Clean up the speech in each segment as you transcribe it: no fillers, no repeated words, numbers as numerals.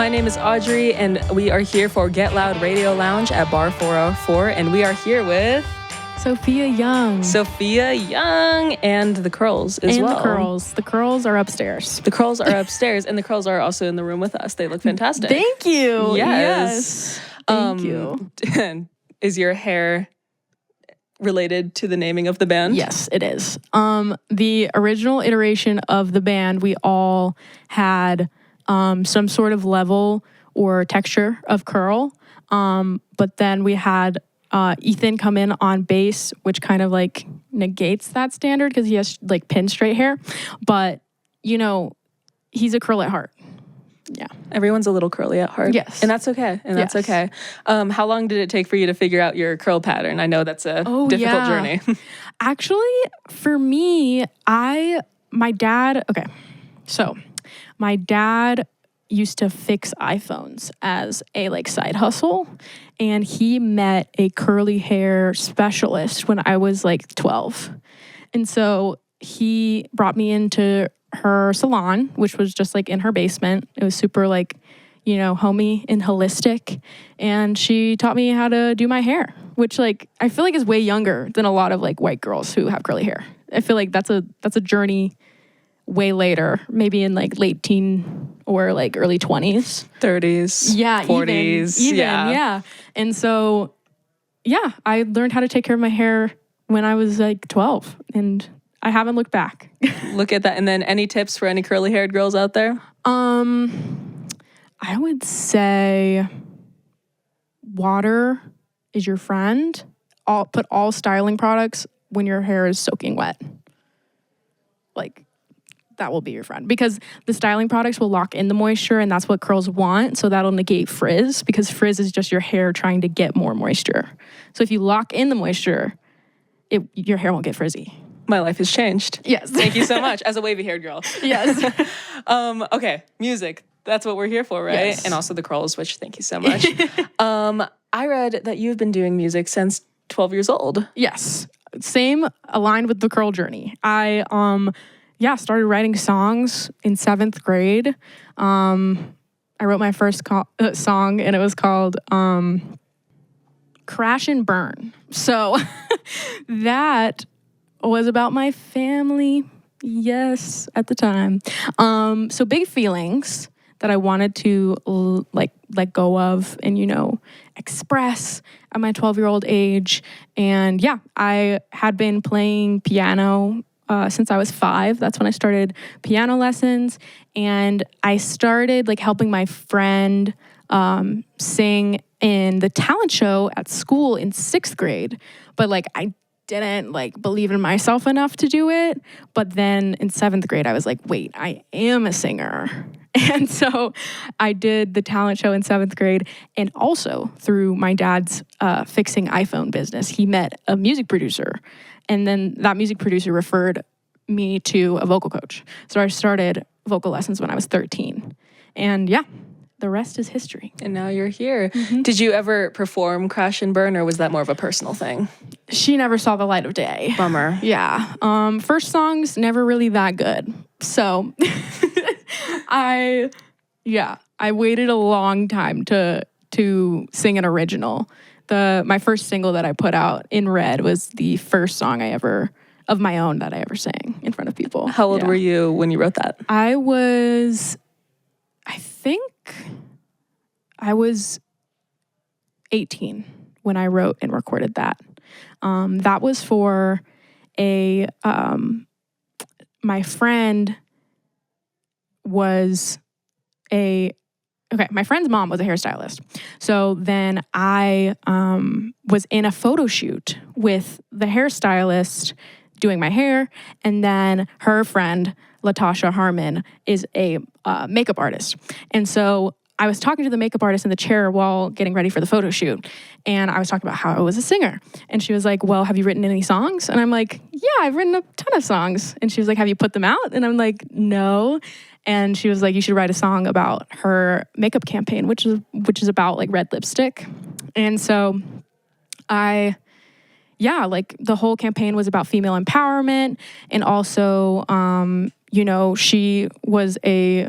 My name is Audrey, and we are here for Get Loud Radio Lounge at Bar 404, and we are here with Sofia Young. Sofia Young and the Curls as well. And the Curls. The Curls are upstairs. The Curls are upstairs, and the Curls are also in the room with us. They look fantastic. Thank you. Yes. Thank you. Is your hair related to the naming of the band? Yes, it is. The original iteration of the band, we all had some sort of level or texture of curl. But then we had Ethan come in on bass, which kind of like negates that standard because he has like pin straight hair. But, you know, he's a curl at heart. Yeah. Everyone's a little curly at heart. Yes. And that's okay. That's okay. How long did it take for you to figure out your curl pattern? I know that's a difficult journey. Actually, for me, my dad used to fix iPhones as a like side hustle, and he met a curly hair specialist when I was like 12. And so he brought me into her salon, which was just like in her basement. It was super like, you know, homey and holistic. And she taught me how to do my hair, which like I feel like is way younger than a lot of like white girls who have curly hair. I feel like that's a journey way later, maybe in like late teen or like early 20s. 30s. Yeah. 40s. Even, yeah. And so, yeah, I learned how to take care of my hair when I was like 12, and I haven't looked back. Look at that. And then any tips for any curly haired girls out there? I would say water is your friend. Put all styling products when your hair is soaking wet. Like, that will be your friend, because the styling products will lock in the moisture, and that's what curls want. So that'll negate frizz, because frizz is just your hair trying to get more moisture. So if you lock in the moisture, your hair won't get frizzy. My life has changed. Yes. Thank you so much. As a wavy-haired girl. Yes. Okay, music. That's what we're here for, right? Yes. And also the curls, which thank you so much. I read that you've been doing music since 12 years old. Yes. Same, aligned with the curl journey. I started writing songs in 7th grade. I wrote my first song, and it was called Crash and Burn. So that was about my family, yes, at the time. So big feelings that I wanted to let go of and, you know, express at my 12-year-old age. And yeah, I had been playing piano since I was 5. That's when I started piano lessons. And I started like helping my friend sing in the talent show at school in 6th grade. But like I didn't like believe in myself enough to do it. But then in 7th grade, I was like, wait, I am a singer. And so I did the talent show in 7th grade. And also through my dad's fixing iPhone business, he met a music producer. And then that music producer referred me to a vocal coach. So I started vocal lessons when I was 13. And yeah, the rest is history. And now you're here. Mm-hmm. Did you ever perform Crash and Burn, or was that more of a personal thing? She never saw the light of day. Bummer. Yeah. First songs, never really that good. So I waited a long time to sing an original. My first single that I put out, In Red, was the first song of my own that I ever sang in front of people. How old were you when you wrote that? I was 18 when I wrote and recorded that. That was for my friend was my friend's mom was a hairstylist. So then I was in a photo shoot with the hairstylist doing my hair, and then her friend, Latasha Harmon, is a makeup artist. And so I was talking to the makeup artist in the chair while getting ready for the photo shoot, and I was talking about how I was a singer. And she was like, well, have you written any songs? And I'm like, yeah, I've written a ton of songs. And she was like, have you put them out? And I'm like, no. And she was like, you should write a song about her makeup campaign, which is about like red lipstick. And so the whole campaign was about female empowerment. And also, she was a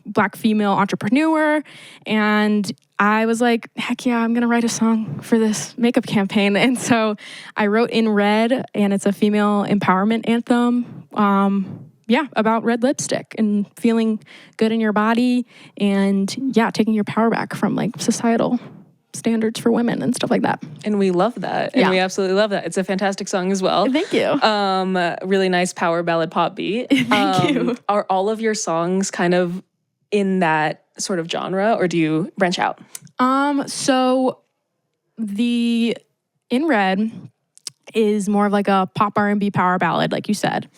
Black female entrepreneur. And I was like, heck yeah, I'm going to write a song for this makeup campaign. And so I wrote In Red, and it's a female empowerment anthem. About red lipstick and feeling good in your body and taking your power back from like societal standards for women and stuff like that. And we love that. And we absolutely love that. It's a fantastic song as well. Thank you. Really nice power ballad pop beat. Thank you. Are all of your songs kind of in that sort of genre, or do you branch out? So the In Red is more of like a pop R&B power ballad, like you said.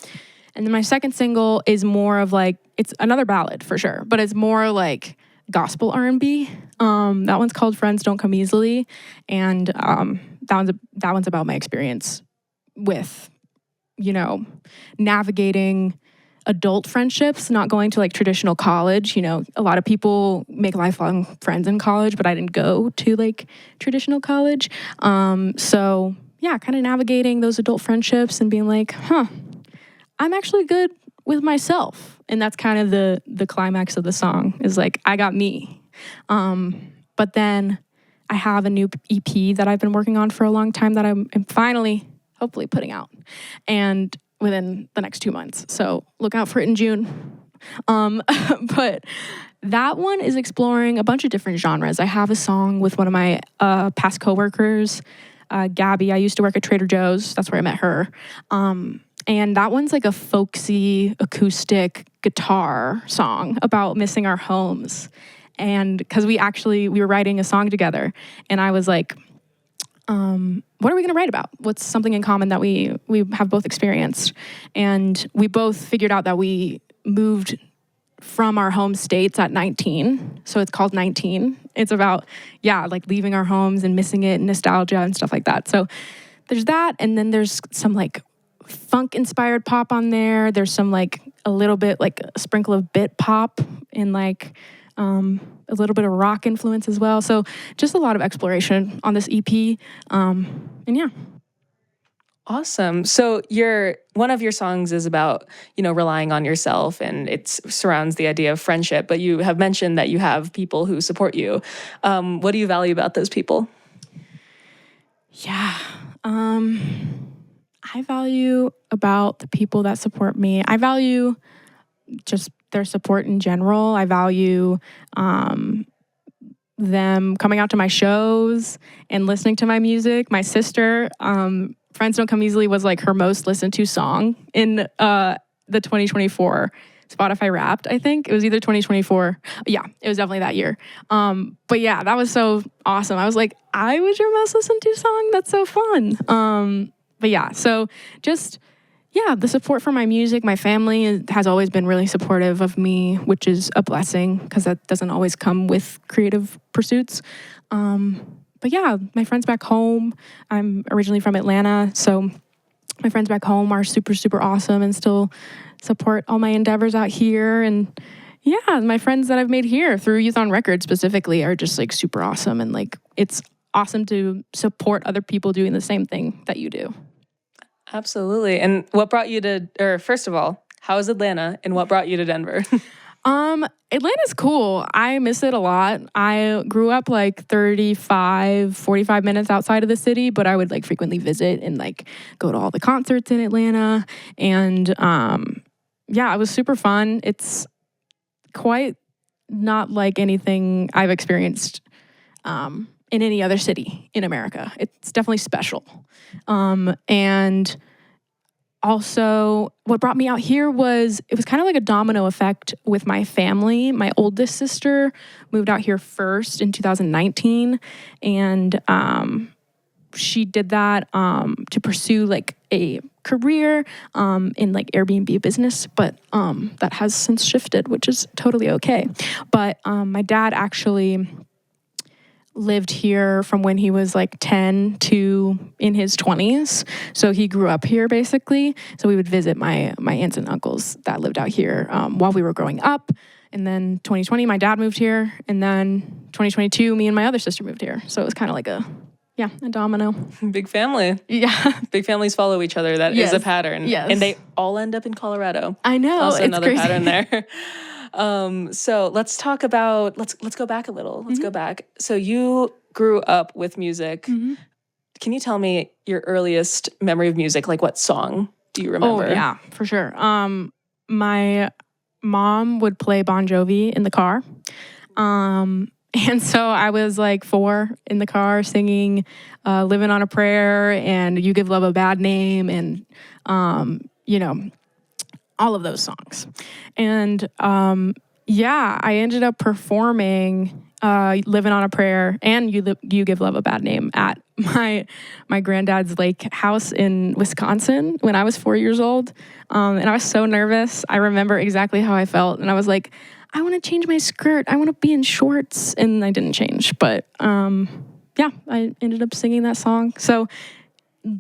And then my second single is more of like, it's another ballad for sure, but it's more like gospel R&B. That one's called Friends Don't Come Easily. And that one's about my experience with, navigating adult friendships, not going to like traditional college. A lot of people make lifelong friends in college, but I didn't go to like traditional college. Kind of navigating those adult friendships and being like, I'm actually good with myself. And that's kind of the climax of the song is like, I got me. But then I have a new EP that I've been working on for a long time that I'm finally, hopefully putting out. And within the next 2 months. So look out for it in June. But that one is exploring a bunch of different genres. I have a song with one of my past coworkers, Gabby. I used to work at Trader Joe's. That's where I met her. And that one's like a folksy acoustic guitar song about missing our homes. And because we were writing a song together, and I was like, what are we going to write about? What's something in common that we have both experienced? And we both figured out that we moved from our home states at 19. So it's called 19. It's about, like leaving our homes and missing it and nostalgia and stuff like that. So there's that. And then there's some like funk inspired pop on there. There's some like a little bit like a sprinkle of bit pop and like a little bit of rock influence as well. So just a lot of exploration on this EP. Awesome. So one of your songs is about, relying on yourself, and it surrounds the idea of friendship, but you have mentioned that you have people who support you. What do you value about those people? Yeah. I value about the people that support me. I value just their support in general. I value them coming out to my shows and listening to my music. My sister, Friends Don't Come Easily was like her most listened to song in the 2024 Spotify Wrapped, I think. It was either 2024. Yeah, it was definitely that year. But yeah, that was so awesome. I was like, I was your most listened to song? That's so fun. But yeah, so just, the support for my music, my family has always been really supportive of me, which is a blessing because that doesn't always come with creative pursuits. But yeah, my friends back home, I'm originally from Atlanta, so my friends back home are super, super awesome and still support all my endeavors out here. And yeah, my friends that I've made here through Youth on Record specifically are just like super awesome. And like, it's awesome to support other people doing the same thing that you do. Absolutely. And what brought you first of all, how is Atlanta and what brought you to Denver? Atlanta's cool. I miss it a lot. I grew up like 45 minutes outside of the city, but I would like frequently visit and like go to all the concerts in Atlanta. And it was super fun. It's quite not like anything I've experienced in any other city in America. It's definitely special. And also, what brought me out here it was kind of like a domino effect with my family. My oldest sister moved out here first in 2019, and she did that to pursue like a career in like Airbnb business, but that has since shifted, which is totally okay. But my dad actually lived here from when he was like 10 to in his 20s. So he grew up here basically. So we would visit my aunts and uncles that lived out here while we were growing up. And then 2020, my dad moved here. And then 2022, me and my other sister moved here. So it was kind of like a domino. Big family. Yeah. Big families follow each other. That is a pattern. Yes. And they all end up in Colorado. I know. Also it's another crazy. pattern there. So let's talk about, let's go back a little. Let's go back. So you grew up with music. Can you tell me your earliest memory of music? Like what song do you remember? Oh, yeah, for sure. My mom would play Bon Jovi in the car. And so I was like 4 in the car singing Living on a Prayer and You Give Love a Bad Name and, you know, all of those songs. And yeah, I ended up performing Living on a Prayer and You Give Love a Bad Name at my granddad's lake house in Wisconsin when I was 4 years old. And I was so nervous. I remember exactly how I felt. And I was like, I want to change my skirt. I want to be in shorts. And I didn't change. But yeah, I ended up singing that song. So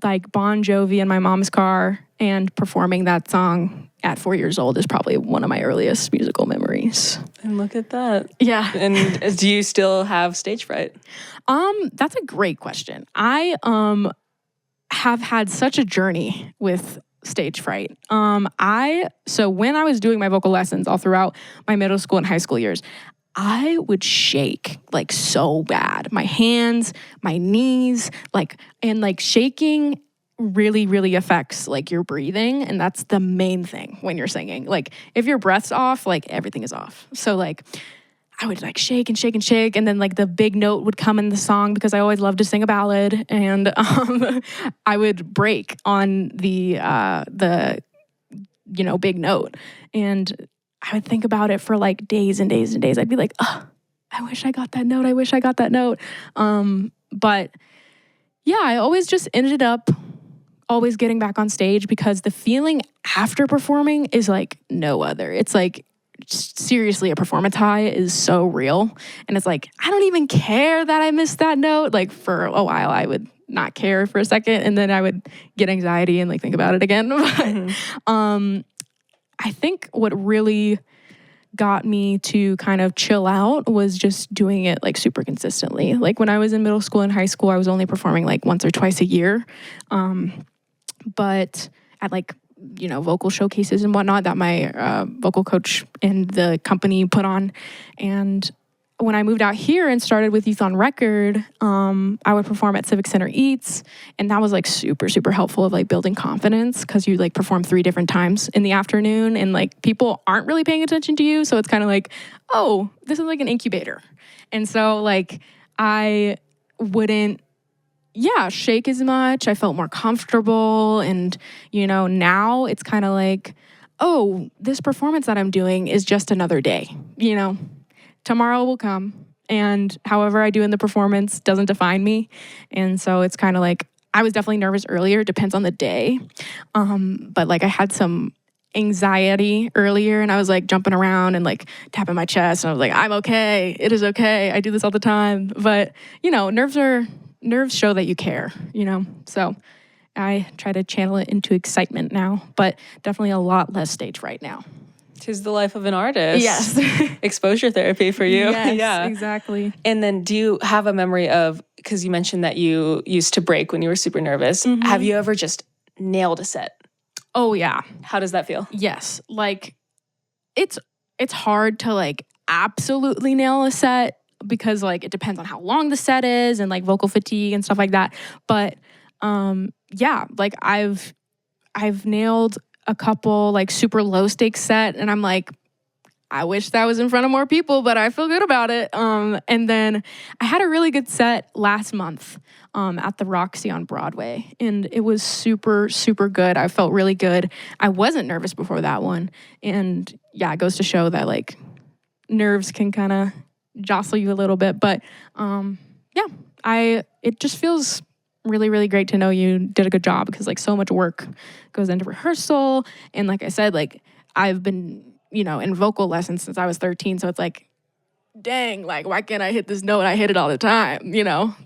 like Bon Jovi in my mom's car and performing that song at 4 years old is probably one of my earliest musical memories. And look at that. Yeah. And do you still have stage fright? That's a great question. I have had such a journey with stage fright. So when I was doing my vocal lessons all throughout my middle school and high school years, I would shake like so bad. My hands, my knees, and shaking really, really affects like your breathing. And that's the main thing when you're singing. Like if your breath's off, like everything is off. So like I would like shake and shake and shake. And then like the big note would come in the song because I always loved to sing a ballad. And I would break on the big note. And I would think about it for like days and days and days. I'd be like, oh, I wish I got that note. I wish I got that note. But yeah, I always just ended up always getting back on stage because the feeling after performing is like no other. It's like seriously a performance high is so real. And it's like, I don't even care that I missed that note. Like for a while, I would not care for a second and then I would get anxiety and like think about it again. But I think what really got me to kind of chill out was just doing it like super consistently. Like when I was in middle school and high school, I was only performing like once or twice a year. But at like, vocal showcases and whatnot that my vocal coach and the company put on. And when I moved out here and started with Youth on Record, I would perform at Civic Center Eats. And that was like super, super helpful of like building confidence because you like perform 3 different times in the afternoon and like people aren't really paying attention to you. So it's kind of like, oh, this is like an incubator. And so like I wouldn't shake as much. I felt more comfortable. And, now it's kind of like, oh, this performance that I'm doing is just another day, tomorrow will come. And however I do in the performance doesn't define me. And so it's kind of like, I was definitely nervous earlier. It depends on the day. But like I had some anxiety earlier and I was like jumping around and like tapping my chest. And I was like, I'm okay. It is okay. I do this all the time. But, nerves show that you care, So I try to channel it into excitement now, but definitely a lot less stage fright now. 'Tis the life of an artist. Yes. Exposure therapy for you. Yes, yeah, exactly. And then do you have a memory of, because you mentioned that you used to break when you were super nervous. Have you ever just nailed a set? Oh, yeah. How does that feel? Yes. Like it's hard to like absolutely nail a set because like it depends on how long the set is and like vocal fatigue and stuff like that. But yeah, like I've nailed a couple like super low stakes set and I'm like, I wish that was in front of more people, but I feel good about it. And then I had a really good set last month at the Roxy on Broadway and it was super, super good. I felt really good. I wasn't nervous before that one. And yeah, it goes to show that like nerves can kind of jostle you a little bit, but it just feels really, really great to know you did a good job because like so much work goes into rehearsal. And like I said, like I've been, in vocal lessons since I was 13. So it's like, dang, like why can't I hit this note? I hit it all the time,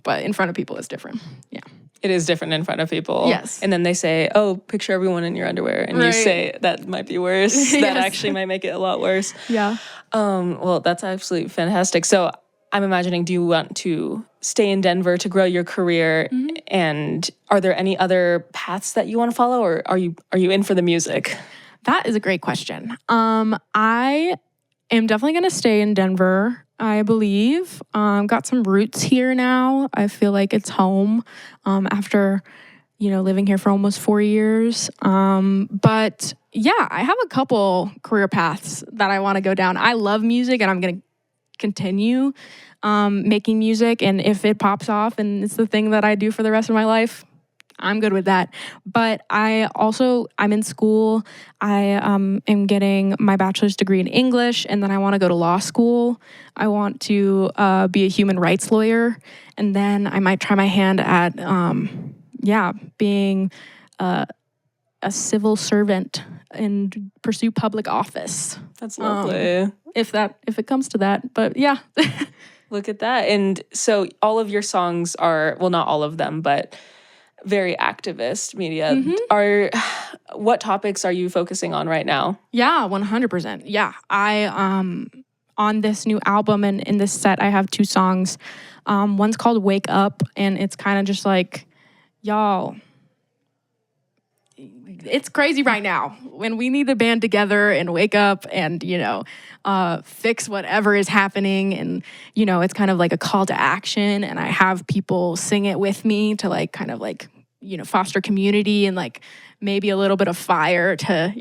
but in front of people it's different. Yeah. It is different in front of people. Yes. And then they say, oh, picture everyone in your underwear. And you say that might be worse. That actually might make it a lot worse. Yeah. Well, that's absolutely fantastic. So I'm imagining, do you want to stay in Denver to grow your career? And are there any other paths that you want to follow, or are you in for the music? That is a great question. I am definitely going to stay in Denver, I believe. Got some roots here now. I feel like it's home after, living here for almost 4 years. But yeah, I have a couple career paths that I want to go down. I love music and I'm going to continue making music. And if it pops off and it's the thing that I do for the rest of my life, I'm good with that. But I'm in school. I am getting my bachelor's degree in English, and then I want to go to law school. I want to be a human rights lawyer, and then I might try my hand at, being a civil servant and pursue public office. That's lovely. If it comes to that, but yeah. Look at that. And so all of your songs are, well, not all of them, but very activist media. What topics are you focusing on right now? Yeah, 100%. Yeah. I on this new album and in this set I have 2 songs. One's called Wake Up, and it's kind of just like, y'all, it's crazy right now when we need to band together and wake up and, fix whatever is happening. And, it's kind of like a call to action. And I have people sing it with me to foster community and maybe a little bit of fire to,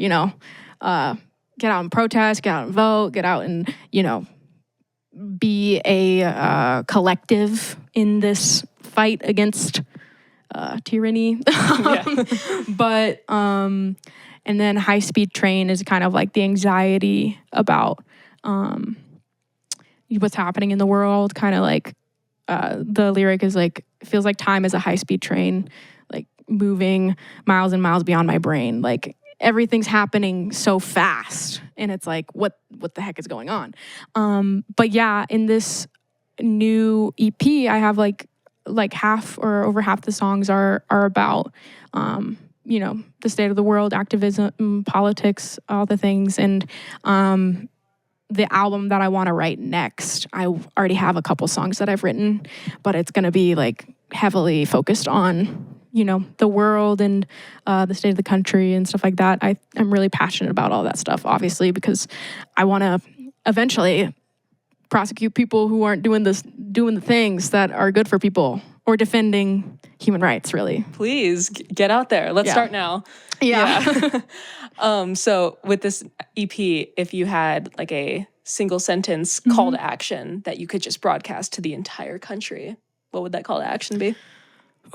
get out and protest, get out and vote, get out and, be a collective in this fight against tyranny. But and then High Speed Train is kind of like the anxiety about what's happening in the world. Kind of like the lyric is like, feels like time is a high speed train, like moving miles and miles beyond my brain. Like everything's happening so fast, and it's like, what the heck is going on? But yeah, in this new EP, I have like half or over half the songs are about the state of the world, activism, politics, all the things. And the album that I want to write next, I already have a couple songs that I've written, but it's going to be like heavily focused on the world and the state of the country and stuff like that. I'm really passionate about all that stuff, obviously, because I want to eventually prosecute people who aren't doing the things that are good for people or defending human rights, really. Please get out there. Let's start now. Yeah. So with this EP, if you had like a single sentence call to action that you could just broadcast to the entire country, what would that call to action be?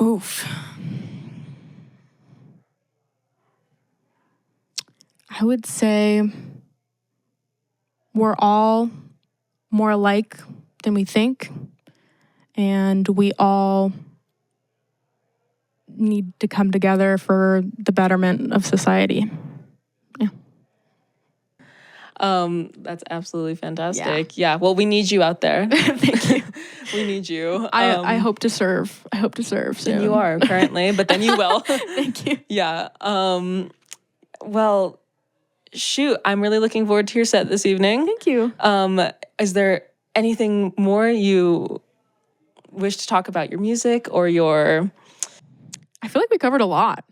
Oof. I would say we're all more alike than we think, and we all need to come together for the betterment of society. Yeah. That's absolutely fantastic. Yeah. Well, we need you out there. Thank you. We need you. I hope to serve. I hope to serve soon. And you are currently, but then you will. Thank you. Yeah. Well, shoot, I'm really looking forward to your set this evening. Thank you. Is there anything more you wish to talk about your music or your... I feel like we covered a lot.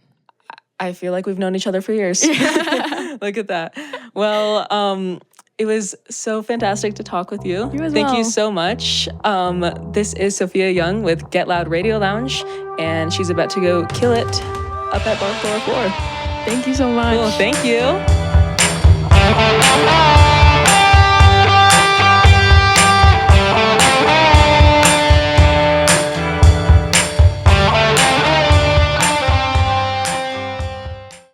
I feel like we've known each other for years. Look at that. Well, it was so fantastic to talk with you. You as Thank well. you so much. This is Sofia Young with Get Loud Radio Lounge, and she's about to go kill it up at Bar 404. Thank you so much. Cool. Thank you.